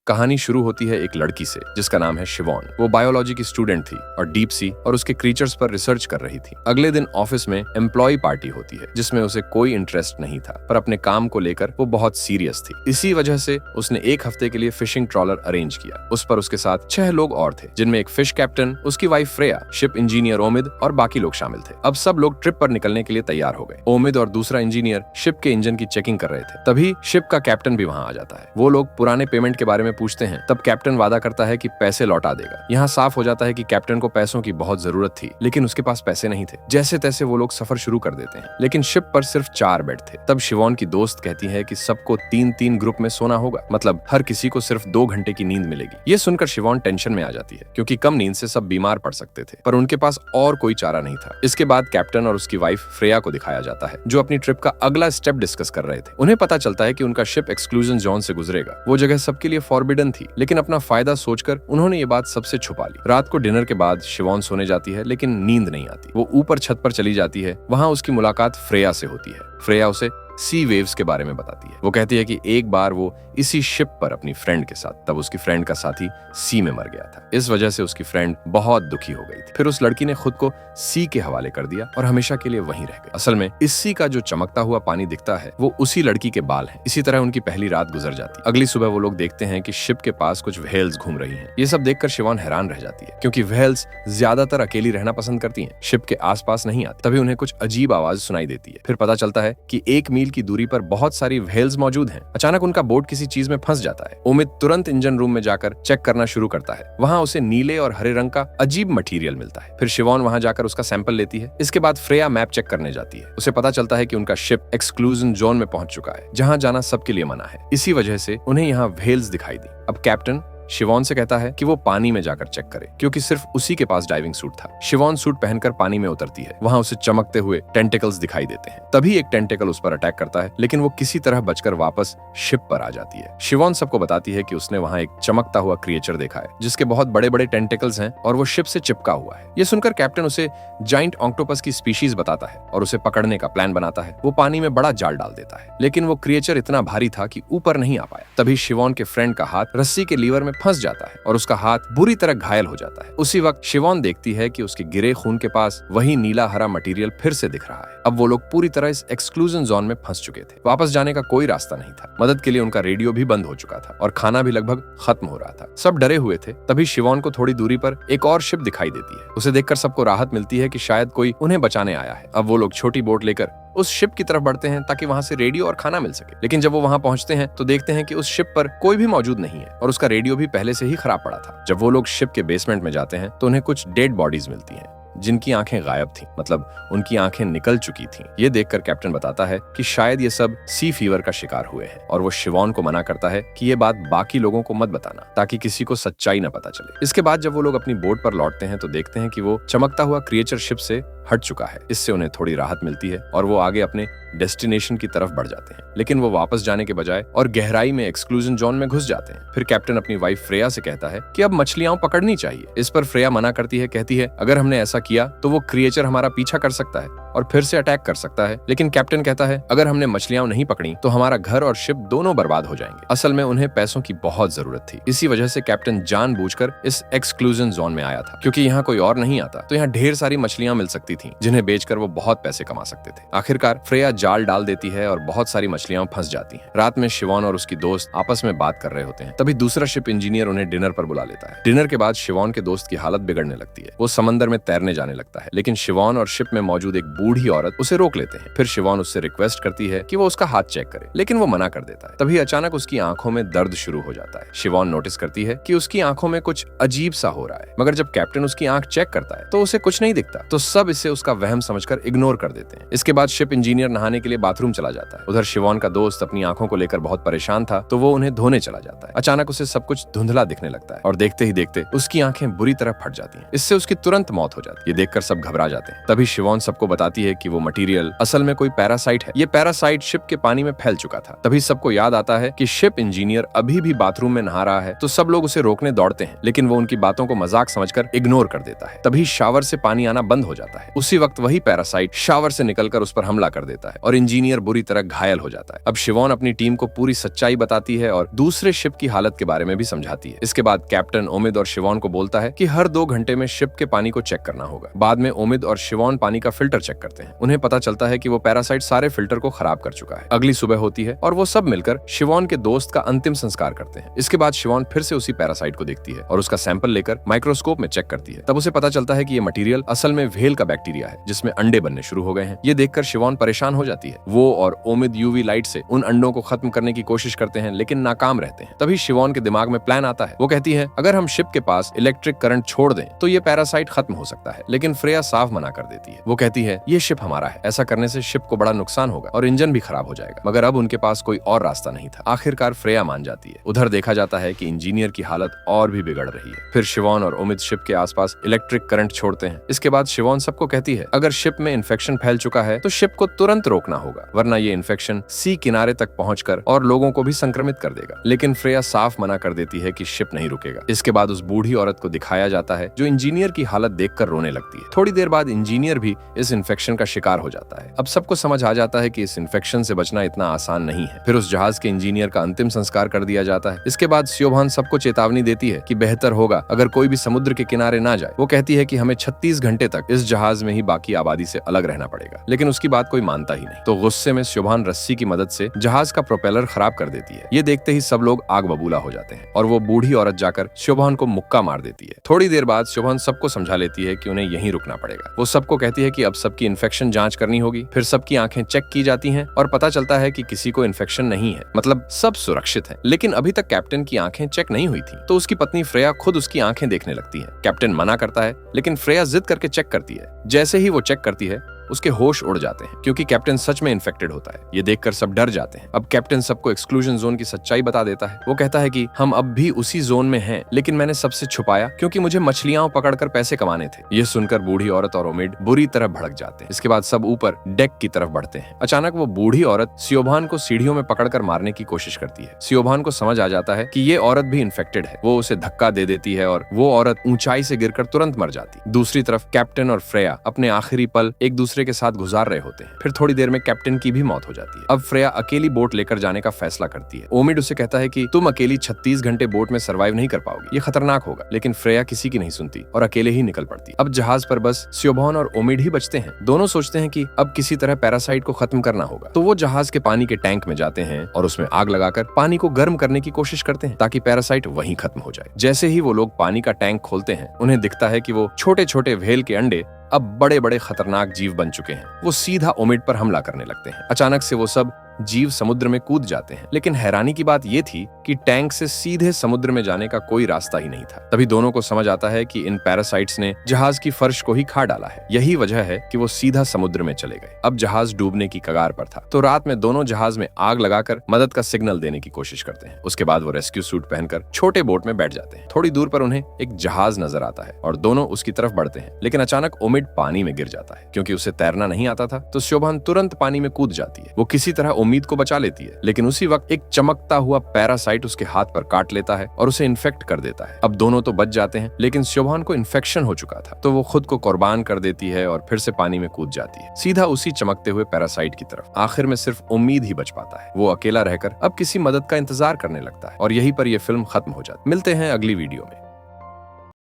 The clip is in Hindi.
कहानी शुरू होती है एक लड़की से जिसका नाम है शिवॉन। वो बायोलॉजी की स्टूडेंट थी और डीप सी और उसके क्रीचर्स पर रिसर्च कर रही थी। अगले दिन ऑफिस में एम्प्लॉय पार्टी होती है जिसमें उसे कोई इंटरेस्ट नहीं था, पर अपने काम को लेकर वो बहुत सीरियस थी। इसी वजह से उसने एक हफ्ते के लिए फिशिंग ट्रॉलर अरेंज किया। उस पर उसके साथ 6 लोग और थे, जिनमें एक फिश कैप्टन, उसकी wife Freya, ship engineer Omid और बाकी लोग शामिल थे। अब सब लोग ट्रिप पर निकलने के लिए तैयार हो गए। ओमिद और दूसरा इंजीनियर शिप के इंजन की चेकिंग कर रहे थे। तभी शिप का कैप्टन भी वहां आ जाता है। वो लोग पुराने पेमेंट के बारे में पूछते हैं। तब कैप्टन वादा करता है कि पैसे लौटा देगा। यहाँ साफ हो जाता है कि कैप्टन को पैसों की बहुत जरूरत थी, लेकिन उसके पास पैसे नहीं थे। जैसे तैसे वो लोग सफर शुरू कर देते हैं, लेकिन शिप पर सिर्फ 4 बेड थे। तब शिवॉन की दोस्त कहती है कि सबको 3-3 ग्रुप में सोना होगा, मतलब हर किसी को सिर्फ 2 घंटे की नींद मिलेगी। ये सुनकर शिवॉन टेंशन में आ जाती है, क्योंकि कम नींद से सब बीमार पड़ सकते थे, पर उनके पास और कोई चारा नहीं था। इसके बाद कैप्टन और उसकी वाइफ फ्रेया को दिखाया जाता है, जो अपनी ट्रिप का अगला स्टेप डिस्कस कर रहे थे। उन्हें पता चलता है कि उनका शिप एक्सक्लूजन जोन से गुजरेगा। वो जगह सबके लिए फॉरबिडन थी, लेकिन अपना फायदा सोचकर उन्होंने ये बात सबसे छुपा ली। रात को डिनर के बाद शिवॉन सोने जाती है, लेकिन नींद नहीं आती। वो ऊपर छत पर चली जाती है। वहां उसकी मुलाकात फ्रेया से होती है। फ्रेया उसे सी वेव्स के बारे में बताती है। वो कहती है कि एक बार वो इसी शिप पर अपनी फ्रेंड के साथ, तब उसकी फ्रेंड का साथी सी में मर गया था। इस वजह से उसकी फ्रेंड बहुत दुखी हो गई थी। फिर उस लड़की ने खुद को सी के हवाले कर दिया और हमेशा के लिए वहीं रह गई। असल में इस सी का जो चमकता हुआ पानी दिखता है वो उसी लड़की के बाल हैं। इसी तरह उनकी पहली रात गुजर जाती। अगली सुबह वो लोग देखते हैं कि शिप के पास कुछ व्हेल्स घूम रही हैं। ये सब देखकर शिवॉन हैरान रह जाती है, क्योंकि व्हेल्स ज्यादातर अकेली रहना पसंद करती हैं, शिप के आसपास नहीं आती। तभी उन्हें कुछ अजीब आवाज सुनाई देती है। फिर पता चलता है कि 1 मील की दूरी पर बहुत सारी व्हेल्स मौजूद हैं। अचानक उनका बोट किसी चीज में फंस जाता है। ओमिद तुरंत इंजन रूम में जाकर चेक करना शुरू करता है। वहां उसे नीले और हरे रंग का अजीब मटेरियल मिलता है। फिर शिवॉन वहां जाकर उसका सैंपल लेती है। इसके बाद फ्रेया मैप चेक करने जाती है। उसे पता चलता है कि उनका शिप एक्सक्लूजन जोन में पहुंच चुका है, जहां जाना सबके लिए मना है। इसी वजह से उन्हें यहाँ व्हेल्स दिखाई दी। अब कैप्टन शिवॉन से कहता है कि वो पानी में जाकर चेक करे, क्योंकि सिर्फ उसी के पास डाइविंग सूट था। शिवॉन सूट पहनकर पानी में उतरती है। वहां उसे चमकते हुए टेंटिकल्स दिखाई देते हैं। तभी एक टेंटिकल उस पर अटैक करता है, लेकिन वो किसी तरह बचकर वापस शिप पर आ जाती है। शिवॉन सबको बताती है कि उसने वहां एक चमकता हुआ क्रिएचर देखा है, जिसके बहुत बड़े बड़े टेंटिकल्स हैं और वो शिप से चिपका हुआ है। ये सुनकर कैप्टन उसे जाइंट ऑक्टोपस की स्पीशीज बताता है और उसे पकड़ने का प्लान बनाता है। वो पानी में बड़ा जाल डाल देता है, लेकिन वो क्रिएचर इतना भारी था कि ऊपर नहीं आ पाया। तभी शिवॉन के फ्रेंड का हाथ रस्सी के लीवर में फंस जाता है और उसका हाथ बुरी तरह घायल हो जाता है। उसी वक्त शिवॉन देखती है कि उसके गिरे खून के पास वही नीला हरा मटेरियल फिर से दिख रहा है। अब वो लोग पूरी तरह इस एक्सक्लूजन जोन में फंस चुके थे। वापस जाने का कोई रास्ता नहीं था। मदद के लिए उनका रेडियो भी बंद हो चुका था और खाना भी लगभग खत्म हो रहा था। सब डरे हुए थे। तभी शिवॉन को थोड़ी दूरी पर एक और शिप दिखाई देती है। उसे देखकर सबको राहत मिलती है कि शायद कोई उन्हें बचाने आया है। अब वो लोग छोटी बोट लेकर उस शिप की तरफ बढ़ते हैं ताकि वहां से रेडियो और खाना मिल सके। लेकिन जब वो वहां पहुंचते हैं तो देखते हैं कि उस शिप पर कोई भी मौजूद नहीं है और उसका रेडियो भी पहले से ही खराब पड़ा था। जब वो लोग शिप के बेसमेंट में जाते हैं तो उन्हें कुछ डेड बॉडीज मिलती हैं, जिनकी आंखें गायब थीं, मतलब उनकी आंखें निकल चुकी थीं। ये देखकर कैप्टन बताता है कि शायद ये सब सी फीवर का शिकार हुए हैं, और वो शिवॉन को मना करता है कि ये बात बाकी लोगों को मत बताना, ताकि किसी को सच्चाई न पता चले। इसके बाद जब वो लोग अपनी बोट पर लौटते हैं तो देखते हैं कि वो चमकता हुआ क्रिएचर शिप से हट चुका है। इससे उन्हें थोड़ी राहत मिलती है और वो आगे अपने डेस्टिनेशन की तरफ बढ़ जाते हैं। लेकिन वो वापस जाने के बजाय और गहराई में एक्सक्लूजन जोन में घुस जाते हैं। फिर कैप्टन अपनी वाइफ फ्रेया से कहता है कि अब मछलियां पकड़नी चाहिए। इस पर फ्रेया मना करती है, कहती है अगर हमने ऐसा किया तो वो क्रिएचर हमारा पीछा कर सकता है और फिर से अटैक कर सकता है। लेकिन कैप्टन कहता है अगर हमने मछलियां नहीं पकड़ी तो हमारा घर और शिप दोनों बर्बाद हो जाएंगे। असल में उन्हें पैसों की बहुत जरूरत थी। इसी वजह से कैप्टन जानबूझकर इस एक्सक्लूजन जोन में आया था, क्योंकि यहाँ कोई और नहीं आता तो यहाँ ढेर सारी मछलियां मिल सकती थी, जिन्हें बेचकर वो बहुत पैसे कमा सकते थे। आखिरकार फ्रेया जाल डाल देती है और बहुत सारी मछलियां फंस जाती हैं। रात में शिवॉन और उसकी दोस्त आपस में बात कर रहे होते हैं। तभी दूसरा शिप इंजीनियर उन्हें डिनर पर बुला लेता है। डिनर के बाद शिवॉन के दोस्त की हालत बिगड़ने लगती है। वो समंदर में तैरने जाने लगता है, लेकिन शिवॉन और शिप में मौजूद एक बूढ़ी औरत उसे रोक लेते हैं। फिर शिवॉन उससे रिक्वेस्ट करती है कि वो उसका हाथ चेक करे, लेकिन वो मना कर देता है। तभी अचानक उसकी आंखों में दर्द शुरू हो जाता है। शिवॉन नोटिस करती है कि उसकी आंखों में कुछ अजीब सा हो रहा है, मगर जब कैप्टन उसकी आंख चेक करता है तो उसे कुछ नहीं दिखता। तो सब इसे उसका वहम समझकर इग्नोर कर देते हैं। इसके बाद शिप इंजीनियर नहाने के लिए बाथरूम चला जाता है। उधर शिवॉन का दोस्त अपनी आंखों को लेकर बहुत परेशान था, तो वो उन्हें धोने चला जाता है। अचानक उसे सब कुछ धुंधला दिखने लगता है और देखते ही देखते उसकी आंखें बुरी तरह फट जाती हैं। इससे उसकी तुरंत मौत हो जाती है। ये देखकर सब घबरा जाते हैं। तभी शिवॉन सबको बता बताती है कि वो मटेरियल असल में कोई पैरासाइट है। ये पैरासाइट शिप के पानी में फैल चुका था। तभी सबको याद आता है कि शिप इंजीनियर अभी भी बाथरूम में नहा रहा है, तो सब लोग उसे रोकने दौड़ते हैं, लेकिन वो उनकी बातों को मजाक समझकर इग्नोर कर देता है। तभी शावर से पानी आना बंद हो जाता है। उसी वक्त वही पैरासाइट शावर से निकलकर उस पर हमला कर देता है और इंजीनियर बुरी तरह घायल हो जाता है। अब शिवॉन अपनी टीम को पूरी सच्चाई बताती है और दूसरे शिप की हालत के बारे में भी समझाती है। इसके बाद कैप्टन ओमिद और शिवॉन को बोलता है कि हर 2 घंटे में शिप के पानी को चेक करना होगा। बाद में ओमिद और शिवॉन पानी का फिल्टर चेक करते हैं। उन्हें पता चलता है कि वो पैरासाइट सारे फिल्टर को खराब कर चुका है। अगली सुबह होती है और वो सब मिलकर शिवॉन के दोस्त का अंतिम संस्कार करते हैं। इसके बाद शिवॉन फिर से उसी पैरासाइट को देखती है और उसका सैंपल लेकर माइक्रोस्कोप में चेक करती है। तब उसे पता चलता है कि ये मटेरियल असल में व्हेल का बैक्टीरिया है, जिसमें अंडे बनने शुरू हो गए हैं। ये देखकर शिवॉन परेशान हो जाती है। वो और ओमिद यूवी लाइट से उन अंडों को खत्म करने की कोशिश करते हैं, लेकिन नाकाम रहते हैं। तभी शिवॉन के दिमाग में प्लान आता है। वो कहती है अगर हम शिप के पास इलेक्ट्रिक करंट छोड़ दें तो ये पैरासाइट खत्म हो सकता है, लेकिन फ्रेया साफ मना कर देती है। वो कहती है ये शिप हमारा है, ऐसा करने से शिप को बड़ा नुकसान होगा और इंजन भी खराब हो जाएगा। मगर अब उनके पास कोई और रास्ता नहीं था। आखिरकार फ्रेया मान जाती है। उधर देखा जाता है कि इंजीनियर की हालत और भी बिगड़ रही है। फिर शिवॉन और ओमिद शिप के आसपास इलेक्ट्रिक करंट छोड़ते हैं। इसके बाद शिवॉन सबको कहती है अगर शिप में इन्फेक्शन फैल चुका है तो शिप को तुरंत रोकना होगा, वरना ये इन्फेक्शन सी किनारे तक पहुंचकर और लोगों को भी संक्रमित कर देगा। लेकिन फ्रेया साफ मना कर देती है कि शिप नहीं रुकेगा। इसके बाद उस बूढ़ी औरत को दिखाया जाता है जो इंजीनियर की हालत देखकर रोने लगती है। थोड़ी देर बाद इंजीनियर भी इस इन्फेक्शन का शिकार हो जाता है। अब सबको समझ आ जाता है कि इस इन्फेक्शन से बचना इतना आसान नहीं है। फिर उस जहाज के इंजीनियर का अंतिम संस्कार कर दिया जाता है। इसके बाद सियोभान सबको चेतावनी देती है कि बेहतर होगा अगर कोई भी समुद्र के किनारे ना जाए। वो कहती है कि हमें 36 घंटे तक इस जहाज में ही बाकी आबादी से अलग रहना पड़ेगा, लेकिन उसकी बात कोई मानता ही नहीं। तो गुस्से में सियोभान रस्सी की मदद से जहाज का प्रोपेलर खराब कर देती है। ये देखते ही सब लोग आग बबूला हो जाते हैं और वो बूढ़ी औरत जाकर सियोभान को मुक्का मार देती है। थोड़ी देर बाद सियोभान सबको समझा लेती है कि उन्हें यहीं रुकना पड़ेगा। वो सबको कहती है कि अब सबकी इन्फेक्शन जांच करनी होगी। फिर सबकी आंखें चेक की जाती हैं और पता चलता है कि किसी को इन्फेक्शन नहीं है, मतलब सब सुरक्षित है। लेकिन अभी तक कैप्टन की आंखें चेक नहीं हुई थी, तो उसकी पत्नी फ्रेया खुद उसकी आंखें देखने लगती है। कैप्टन मना करता है, लेकिन फ्रेया जिद करके चेक करती है। जैसे ही वो चेक करती है उसके होश उड़ जाते हैं, क्योंकि कैप्टन सच में इन्फेक्टेड होता है। ये देखकर सब डर जाते हैं। अब कैप्टन सबको एक्सक्लूजन जोन की सच्चाई बता देता है। वो कहता है कि हम अब भी उसी जोन में हैं, लेकिन मैंने सबसे छुपाया क्योंकि मुझे मछलियां पकड़कर पैसे कमाने थे। ये सुनकर बूढ़ी औरत और ओमिड बुरी तरह भड़क जाते हैं। इसके बाद सब ऊपर डेक की तरफ बढ़ते हैं। अचानक वो बूढ़ी औरत सियोभान को सीढ़ियों में पकड़कर मारने की कोशिश करती है। सियोभान को समझ आ जाता है कि ये औरत भी इन्फेक्टेड है। वो उसे धक्का दे देती है और वो औरत ऊंचाई से गिरकर तुरंत मर जाती। दूसरी तरफ कैप्टन और फ्रेया अपने आखिरी पल एक दूसरे के साथ गुजार रहे होते हैं। फिर थोड़ी देर में कैप्टन की भी मौत हो जाती है। अब फ्रेया अकेली बोट लेकर जाने का फैसला करती है। ओमिड उसे कहता है कि तुम अकेली 36 घंटे बोट में सरवाइव नहीं कर पाओगी, ये खतरनाक होगा। लेकिन फ्रेया किसी की नहीं सुनती और अकेले ही निकल पड़ती। अब जहाज पर बस सियोभान और ओमिड ही बचते हैं। दोनों सोचते हैं कि अब किसी तरह पैरासाइट को खत्म करना होगा। तो वो जहाज के पानी के टैंक में जाते हैं और उसमें आग लगाकर पानी को गर्म करने की कोशिश करते हैं ताकि पैरासाइट वहीं खत्म हो जाए। जैसे ही वो लोग पानी का टैंक खोलते हैं, उन्हें दिखता है कि वो छोटे छोटे व्हेल के अंडे अब बड़े बड़े खतरनाक जीव बन चुके हैं। वो सीधा ओमिड पर हमला करने लगते हैं। अचानक से वो सब जीव समुद्र में कूद जाते हैं। लेकिन हैरानी की बात ये थी कि टैंक से सीधे समुद्र में जाने का कोई रास्ता ही नहीं था। तभी दोनों को समझ आता है कि इन पैरासाइट्स ने जहाज की फर्श को ही खा डाला है। यही वजह है कि वो सीधा समुद्र में चले गए। अब जहाज डूबने की कगार पर था। तो रात में दोनों जहाज में आग लगाकर मदद का सिग्नल देने की कोशिश करते हैं। उसके बाद वो रेस्क्यू सूट पहनकर छोटे बोट में बैठ जाते हैं। थोड़ी दूर पर उन्हें एक जहाज नजर आता है और दोनों उसकी तरफ बढ़ते हैं। लेकिन अचानक ओमिड पानी में गिर जाता है। क्योंकि उसे तैरना नहीं आता था, तो सियोभान तुरंत पानी में कूद जाती है। वो किसी तरह उम्मीद को बचा लेती है। लेकिन उसी वक्त एक चमकता हुआ पैरासाइट उसके हाथ पर काट लेता है और उसे इन्फेक्ट कर देता है। अब दोनों तो बच जाते हैं, लेकिन सियोभान को इन्फेक्शन हो चुका था, तो वो खुद को कुर्बान कर देती है और फिर से पानी में कूद जाती है, सीधा उसी चमकते हुए पैरासाइट की तरफ। आखिर में सिर्फ उम्मीद ही बच पाता है। वो अकेला रहकर अब किसी मदद का इंतजार करने लगता है और यहीं पर यह फिल्म खत्म हो जाती है। मिलते हैं अगली वीडियो में।